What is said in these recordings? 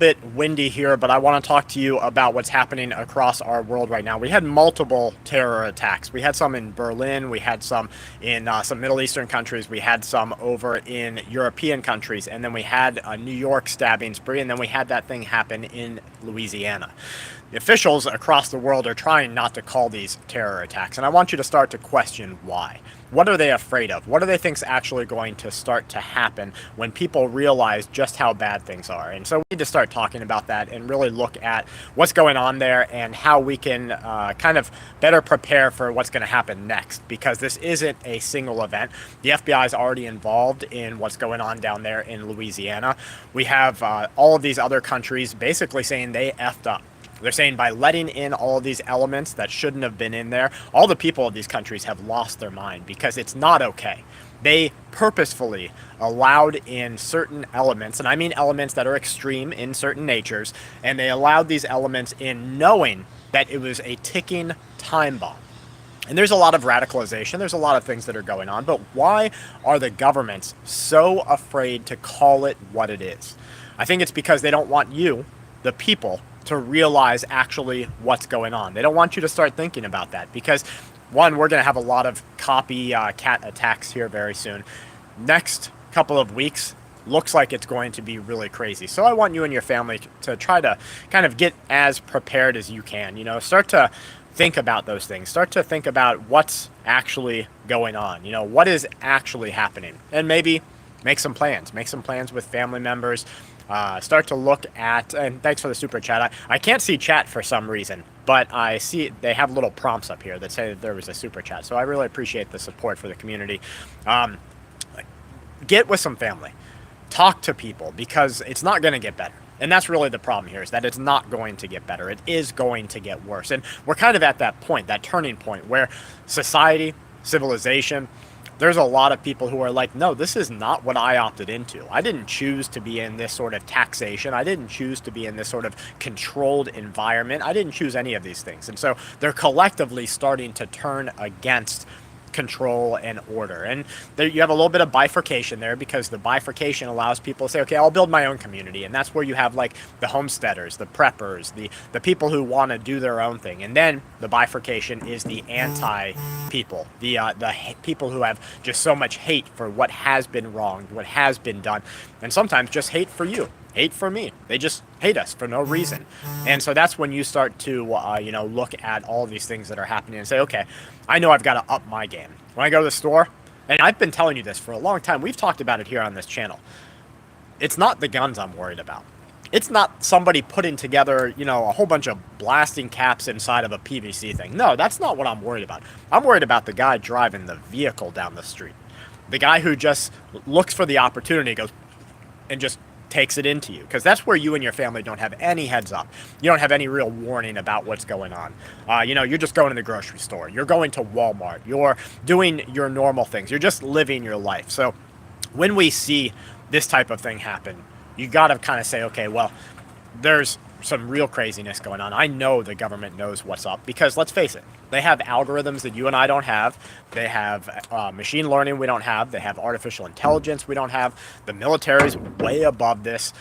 bit windy here, but I want to talk to you about what's happening across our world right now. We had multiple terror attacks. We had some in Berlin, we had some in some Middle Eastern countries, we had some over in European countries, and then we had a New York stabbing spree, and then we had that thing happen in Louisiana. The officials across the world are trying not to call these terror attacks, and I want you to start to question why. What are they afraid of? What do they think is actually going to start to happen when people realize just how bad things are? And so we need to start talking about that and really look at what's going on there and how we can kind of better prepare for what's going to happen next, because this isn't a single event. The FBI is already involved in what's going on down there in Louisiana. We have all of these other countries basically saying they effed up. They're saying by letting in all of these elements that shouldn't have been in there, all the people of these countries have lost their mind because it's not okay. They purposefully allowed in certain elements, and I mean elements that are extreme in certain natures, and they allowed these elements in knowing that it was a ticking time bomb. And there's a lot of radicalization, there's a lot of things that are going on, but why are the governments so afraid to call it what it is? I think it's because they don't want you, the people, to realize actually what's going on. They don't want you to start thinking about that because, one, we're going to have a lot of copycat attacks here very soon. Next couple of weeks looks like it's going to be really crazy. So I want you and your family to try to kind of get as prepared as you can. You know, start to think about those things. Start to think about what's actually going on. You know, what is actually happening, and maybe make some plans. Make some plans with family members. Start to look at, and thanks for the super chat. I can't see chat for some reason, but I see they have little prompts up here that say that there was a super chat. So I really appreciate the support for the community. Get with some family. Talk to people, because it's not going to get better. And that's really the problem here, is that it's not going to get better. It is going to get worse. And we're kind of at that point, that turning point, where society, civilization, there's a lot of people who are like, no, this is not what I opted into. I didn't choose to be in this sort of taxation. I didn't choose to be in this sort of controlled environment. I didn't choose any of these things. And so they're collectively starting to turn against control and order. And there you have a little bit of bifurcation there, because the bifurcation allows people to say, okay, I'll build my own community. And that's where you have like the homesteaders, the preppers, the people who want to do their own thing. And then the bifurcation is the anti-people, the people who have just so much hate for what has been wronged, what has been done, and sometimes just hate for you. Hate for me. They just hate us for no reason. And so that's when you start to, look at all these things that are happening and say, okay, I know I've got to up my game. When I go to the store, and I've been telling you this for a long time, we've talked about it here on this channel. It's not the guns I'm worried about. It's not somebody putting together, a whole bunch of blasting caps inside of a PVC thing. No, that's not what I'm worried about. I'm worried about the guy driving the vehicle down the street. The guy who just looks for the opportunity, goes, and just takes it into you, because that's where you and your family don't have any heads up. You don't have any real warning about what's going on. You're just going to the grocery store. You're going to Walmart. You're doing your normal things. You're just living your life. So when we see this type of thing happen, you got to kind of say, okay, well, there's some real craziness going on. I know the government knows what's up, because let's face it, they have algorithms that you and I don't have. They have machine learning we don't have. They have artificial intelligence we don't have. The military's way above this.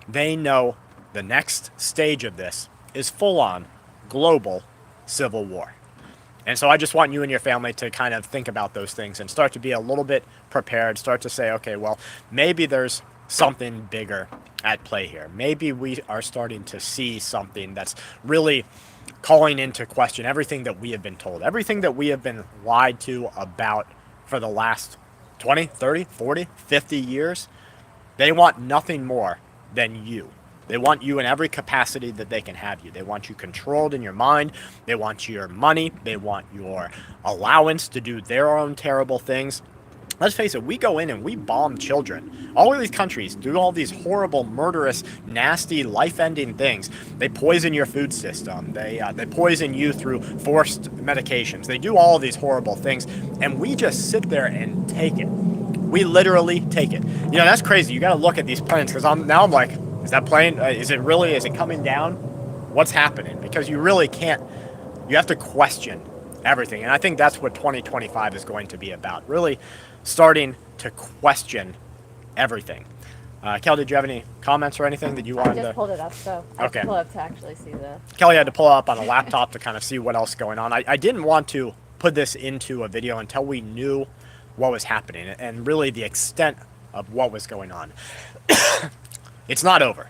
They know the next stage of this is full-on global civil war. And so I just want you and your family to kind of think about those things and start to be a little bit prepared, start to say, okay, well, maybe there's something bigger at play here. Maybe we are starting to see something that's really calling into question everything that we have been told, everything that we have been lied to about for the last 20, 30, 40, 50 years. They want nothing more than you. They want you in every capacity that they can have you. They want you controlled in your mind. They want your money. They want your allowance to do their own terrible things. Let's face it, we go in and we bomb children. All of these countries do all these horrible, murderous, nasty, life-ending things. They poison your food system. They poison you through forced medications. They do all of these horrible things, and we just sit there and take it. We literally take it. That's crazy. You got to look at these planes, because I'm like, is that plane, is it coming down? What's happening? Because you really can't, you have to question everything. And I think that's what 2025 is going to be about. Really starting to question everything. Kel, did you have any comments or anything that you I wanted just to? pulled it up, so I have to Okay. pull it up to actually see the. Kelly had to pull it up on a laptop to kind of see what else is going on. I didn't want to put this into a video until we knew what was happening and really the extent of what was going on. It's not over.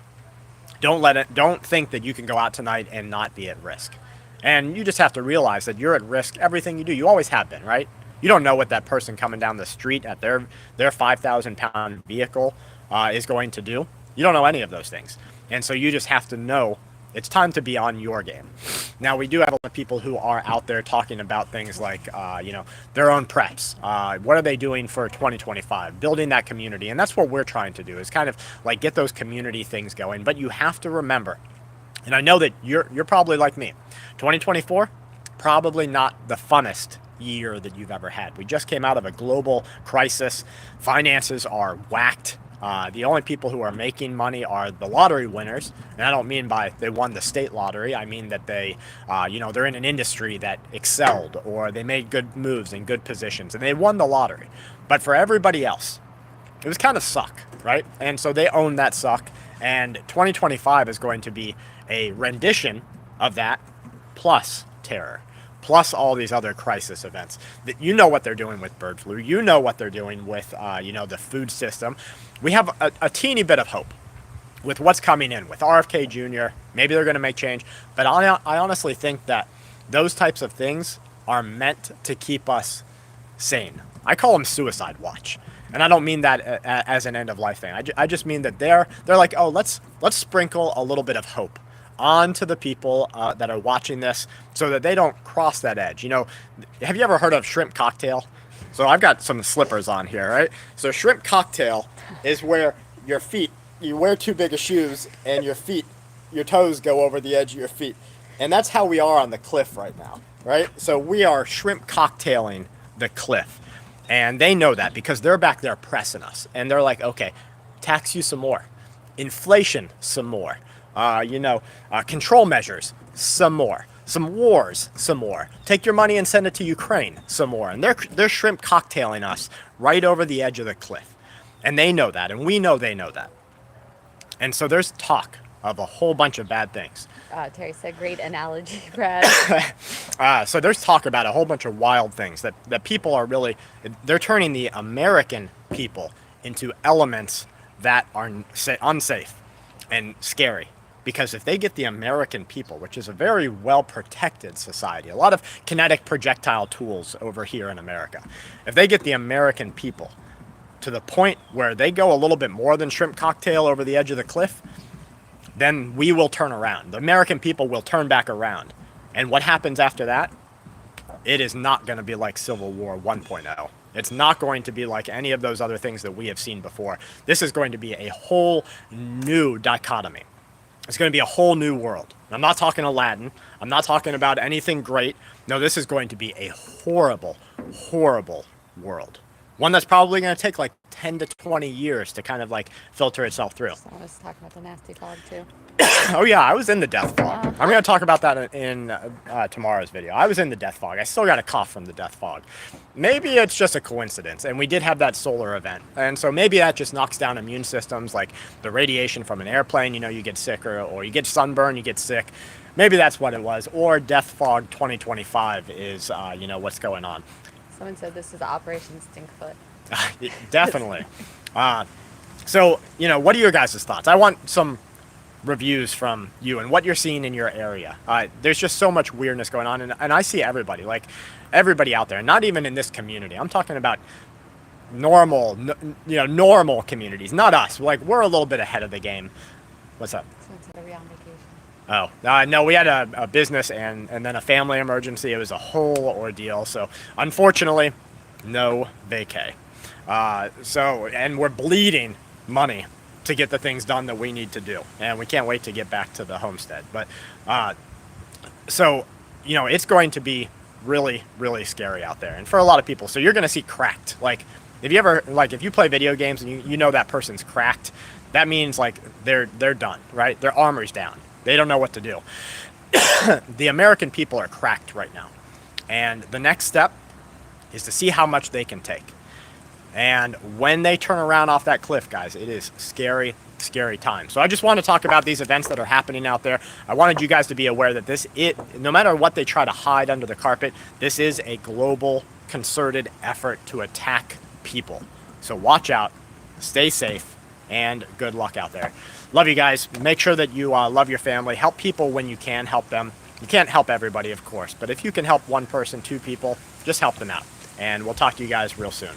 Don't think that you can go out tonight and not be at risk. And you just have to realize that you're at risk everything you do. You always have been, right? You don't know what that person coming down the street at their 5,000-pound vehicle is going to do. You don't know any of those things. And so you just have to know it's time to be on your game. Now, we do have a lot of people who are out there talking about things like, their own preps. What are they doing for 2025? Building that community. And that's what we're trying to do is kind of like get those community things going. But you have to remember, and I know that you're probably like me, 2024, probably not the funnest year that you've ever had. We just came out of a global crisis. Finances are whacked. The only people who are making money are the lottery winners, and I don't mean by they won the state lottery. I mean that they're in an industry that excelled, or they made good moves in good positions, and they won the lottery. But for everybody else, it was kind of suck, right? And so they own that suck, and 2025 is going to be a rendition of that, plus terror, plus all these other crisis events. That you know what they're doing with bird flu. You know what they're doing with the food system. We have a teeny bit of hope with what's coming in with RFK Jr. Maybe they're going to make change, but I honestly think that those types of things are meant to keep us sane. I call them suicide watch, and I don't mean that as an end of life thing. I just mean that they're like, oh, let's sprinkle a little bit of hope onto the people that are watching this so that they don't cross that edge. Have you ever heard of shrimp cocktail? So I've got some slippers on here, right? So shrimp cocktail is where you wear too big of shoes and your toes go over the edge of your feet. And that's how we are on the cliff right now, right? So we are shrimp cocktailing the cliff. And they know that because they're back there pressing us. And they're like, okay, tax you some more. Inflation, some more. Control measures, some more. Some wars, some more. Take your money and send it to Ukraine, some more. And they're shrimp cocktailing us right over the edge of the cliff. And they know that, and we know they know that. And so there's talk of a whole bunch of bad things. Terry said, great analogy, Brad. So there's talk about a whole bunch of wild things that people are they're turning the American people into elements that are unsafe and scary. Because if they get the American people, which is a very well-protected society, a lot of kinetic projectile tools over here in America, if they get the American people to the point where they go a little bit more than shrimp cocktail over the edge of the cliff, then we will turn around. The American people will turn back around. And what happens after that? It is not going to be like Civil War 1.0. It's not going to be like any of those other things that we have seen before. This is going to be a whole new dichotomy. It's going to be a whole new world. I'm not talking Aladdin. I'm not talking about anything great. No, this is going to be a horrible, horrible world. One that's probably going to take like 10 to 20 years to kind of like filter itself through. Someone was talking about the nasty fog, too. Oh, yeah, I was in the death fog. I'm going to talk about that in tomorrow's video. I was in the death fog. I still got a cough from the death fog. Maybe it's just a coincidence, and we did have that solar event. And so maybe that just knocks down immune systems, like the radiation from an airplane, you get sicker, or you get sunburn, you get sick. Maybe that's what it was. Or death fog 2025 is, what's going on. Someone said this is Operation Stinkfoot. Definitely. So, what are your guys' thoughts? I want some reviews from you and what you're seeing in your area. There's just so much weirdness going on, and I see everybody out there, not even in this community. I'm talking about normal communities, not us. We're a little bit ahead of the game. What's up? Someone said, are we on vacation? Oh, no, we had a business and then a family emergency. It was a whole ordeal. So, unfortunately, no vacay. And we're bleeding money to get the things done that we need to do. And we can't wait to get back to the homestead. But, it's going to be really, really scary out there. And for a lot of people, so you're going to see cracked. If you play video games and you know that person's cracked, that means they're done, right? Their armor's down. They don't know what to do. The American people are cracked right now. And the next step is to see how much they can take. And when they turn around off that cliff, guys, it is scary, scary time. So I just want to talk about these events that are happening out there. I wanted you guys to be aware that no matter what they try to hide under the carpet, this is a global concerted effort to attack people. So watch out, stay safe, and good luck out there. Love you guys. Make sure that you love your family. Help people when you can help them. You can't help everybody, of course, but if you can help one person, two people, just help them out. And we'll talk to you guys real soon.